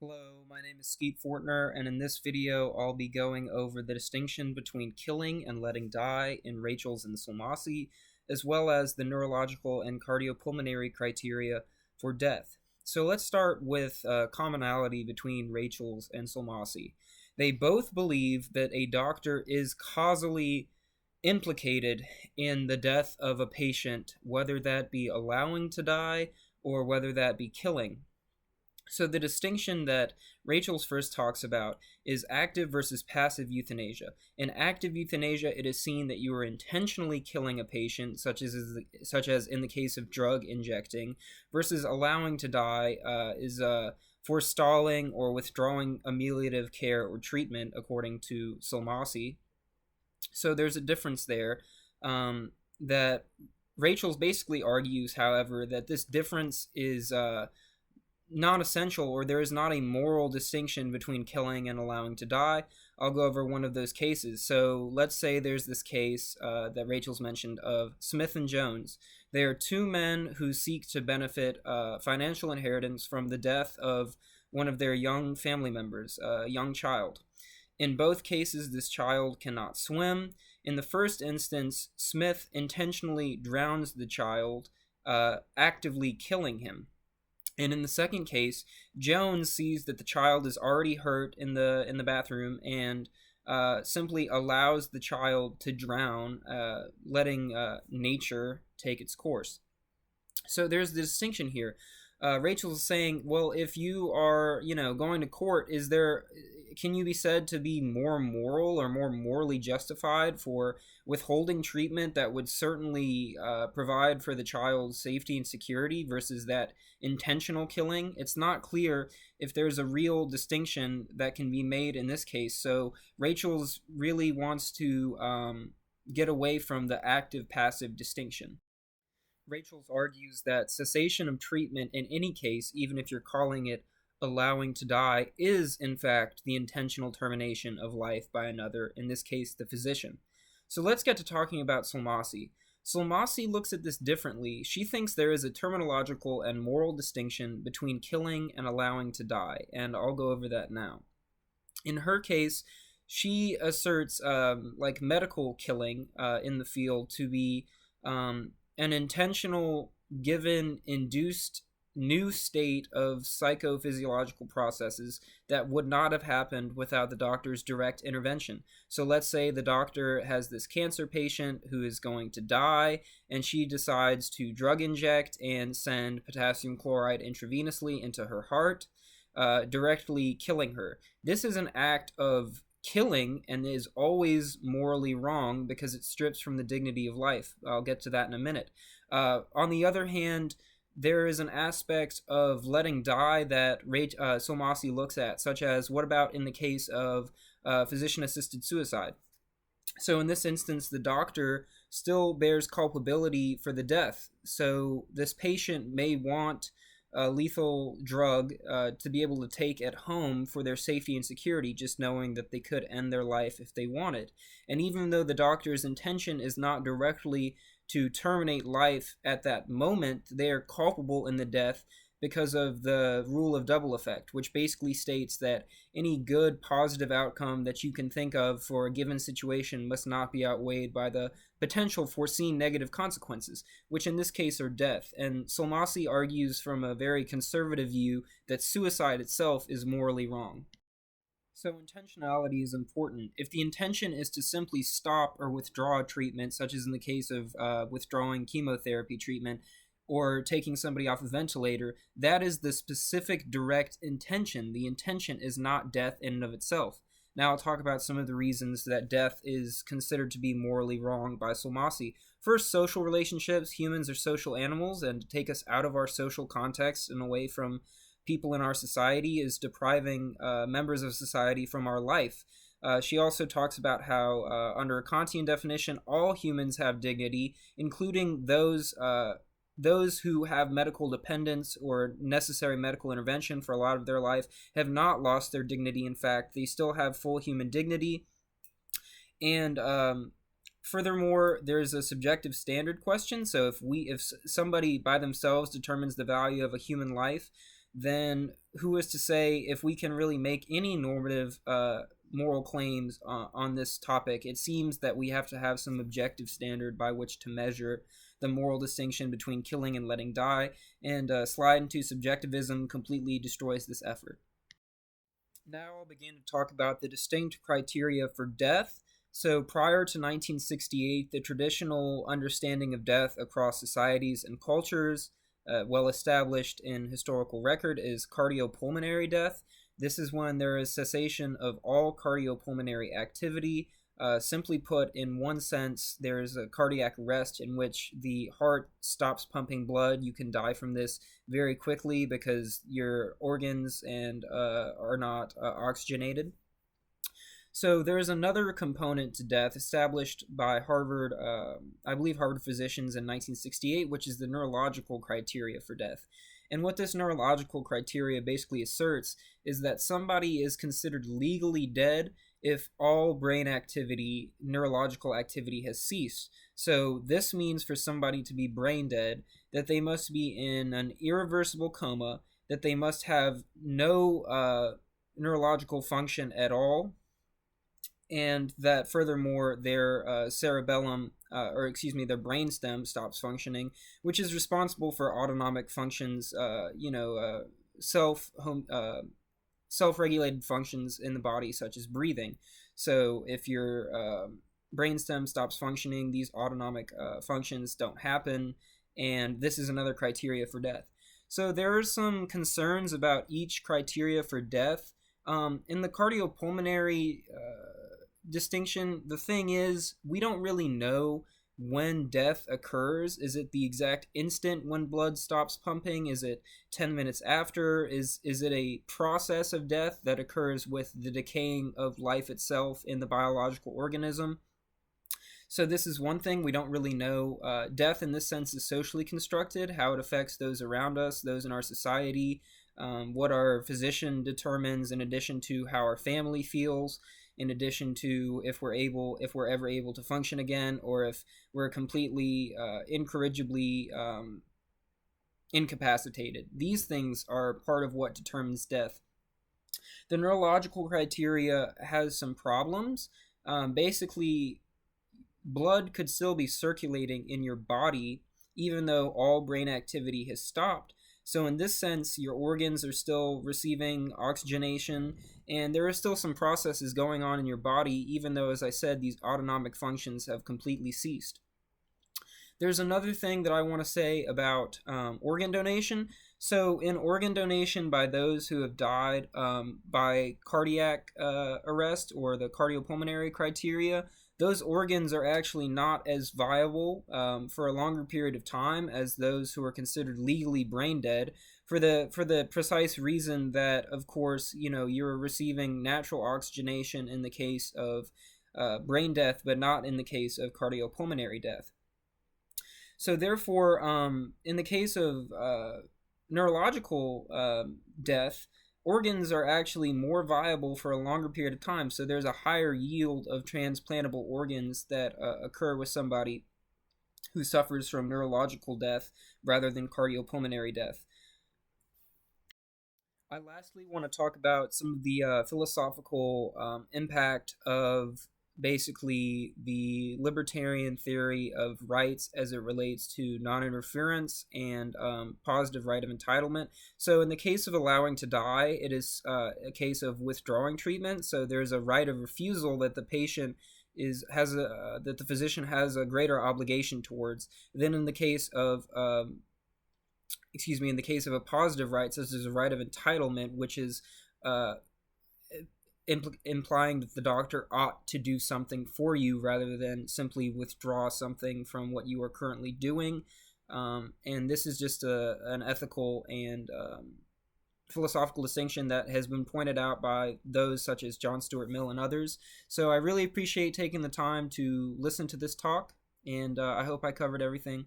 Hello, my name is Skeet Fortner, and in this video I'll be going over the distinction between killing and letting die in Rachels and Sulmasy, as well as the neurological and cardiopulmonary criteria for death. So let's start with commonality between Rachels and Sulmasy. They both believe that a doctor is causally implicated in the death of a patient, whether that be allowing to die or whether that be killing. So the distinction that Rachel's first talks about is active versus passive euthanasia. In active euthanasia, it is seen that you are intentionally killing a patient, such as in the case of drug injecting, versus allowing to die is forestalling or withdrawing ameliorative care or treatment, according to Sulmasy. So there's a difference there that Rachel's basically argues, however, that this difference is not essential, or there is not a moral distinction between killing and allowing to die. I'll go over one of those cases. So let's say there's this case that Rachel's mentioned of Smith and Jones. They are two men who seek to benefit financial inheritance from the death of one of their young family members, a young child. In both cases, this child cannot swim. In the first instance, Smith intentionally drowns the child, actively killing him. And in the second case, Jones sees that the child is already hurt in the bathroom and simply allows the child to drown, letting nature take its course. So there's the distinction here. Rachel's saying, well, if you are, going to court, can you be said to be more moral or more morally justified for withholding treatment that would certainly provide for the child's safety and security versus that intentional killing? It's not clear if there's a real distinction that can be made in this case. So Rachel's really wants to get away from the active-passive distinction. Rachels argues that cessation of treatment in any case, even if you're calling it allowing to die, is in fact the intentional termination of life by another, in this case the physician. So let's get to talking about Sulmasy. Sulmasy looks at this differently. She thinks there is a terminological and moral distinction between killing and allowing to die, and I'll go over that now. In her case, she asserts medical killing in the field to be an intentional, given, induced new state of psychophysiological processes that would not have happened without the doctor's direct intervention. So let's say the doctor has this cancer patient who is going to die, and she decides to drug inject and send potassium chloride intravenously into her heart, directly killing her. This is an act of killing and is always morally wrong because it strips from the dignity of life. I'll get to that in a minute. On the other hand, there is an aspect of letting die that Sulmasy looks at, such as what about in the case of physician-assisted suicide? So in this instance, the doctor still bears culpability for the death. So this patient may want a lethal drug to be able to take at home for their safety and security, just knowing that they could end their life if they wanted. And even though the doctor's intention is not directly to terminate life at that moment, they are culpable in the death because of the rule of double effect, which basically states that any good positive outcome that you can think of for a given situation must not be outweighed by the potential foreseen negative consequences, which in this case are death. And Sulmasy argues from a very conservative view that suicide itself is morally wrong. So intentionality is important. If the intention is to simply stop or withdraw treatment, such as in the case of withdrawing chemotherapy treatment, or taking somebody off a ventilator, that is the specific direct intention. The intention is not death in and of itself. Now I'll talk about some of the reasons that death is considered to be morally wrong by Sulmasy. First, social relationships. Humans are social animals, and to take us out of our social context and away from people in our society is depriving members of society from our life. She also talks about how, under a Kantian definition, all humans have dignity, including those who have medical dependence or necessary medical intervention for a lot of their life have not lost their dignity. In fact, they still have full human dignity. And furthermore, there's a subjective standard question. So if somebody by themselves determines the value of a human life, then who is to say if we can really make any normative moral claims on this topic? It seems that we have to have some objective standard by which to measure the moral distinction between killing and letting die, and slide into subjectivism completely destroys this effort. Now I'll begin to talk about the distinct criteria for death. So prior to 1968, the traditional understanding of death across societies and cultures, well established in historical record, is cardiopulmonary death. This is when there is cessation of all cardiopulmonary activity. Simply put, in one sense, there is a cardiac arrest in which the heart stops pumping blood. You can die from this very quickly because your organs are not oxygenated. So there is another component to death established by Harvard, I believe Harvard physicians in 1968, which is the neurological criteria for death. And what this neurological criteria basically asserts is that somebody is considered legally dead if all brain activity, neurological activity, has ceased. So this means for somebody to be brain dead that they must be in an irreversible coma, that they must have no neurological function at all, and that furthermore their cerebellum, their brainstem stops functioning, which is responsible for autonomic functions, self-regulated functions in the body, such as breathing. So if your brainstem stops functioning, these autonomic functions don't happen, and this is another criteria for death. So there are some concerns about each criteria for death. In the cardiopulmonary distinction, the thing is, we don't really know when death occurs. Is it the exact instant when blood stops pumping? Is it 10 minutes after? Is it a process of death that occurs with the decaying of life itself in the biological organism? So this is one thing we don't really know. Death in this sense is socially constructed, how it affects those around us, those in our society, what our physician determines, in addition to how our family feels, in addition to if we're ever able to function again, or if we're completely incorrigibly incapacitated. These things are part of what determines death. The neurological criteria has some problems. Basically, blood could still be circulating in your body even though all brain activity has stopped. So in this sense, your organs are still receiving oxygenation, and there are still some processes going on in your body, even though, as I said, these autonomic functions have completely ceased. There's another thing that I want to say about organ donation. So in organ donation by those who have died by cardiac arrest, or the cardiopulmonary criteria, those organs are actually not as viable for a longer period of time as those who are considered legally brain dead, for the precise reason that, of course, you're receiving natural oxygenation in the case of brain death, but not in the case of cardiopulmonary death. So therefore, in the case of neurological death, organs are actually more viable for a longer period of time. So there's a higher yield of transplantable organs that occur with somebody who suffers from neurological death rather than cardiopulmonary death. I lastly want to talk about some of the philosophical impact of basically the libertarian theory of rights as it relates to non-interference and positive right of entitlement. So in the case of allowing to die, it is a case of withdrawing treatment. So there's a right of refusal that the patient that the physician has a greater obligation towards than in the case of in the case of a positive right, such as a right of entitlement, which is implying that the doctor ought to do something for you rather than simply withdraw something from what you are currently doing. And this is just an ethical and philosophical distinction that has been pointed out by those such as John Stuart Mill and others. So I really appreciate taking the time to listen to this talk, and I hope I covered everything.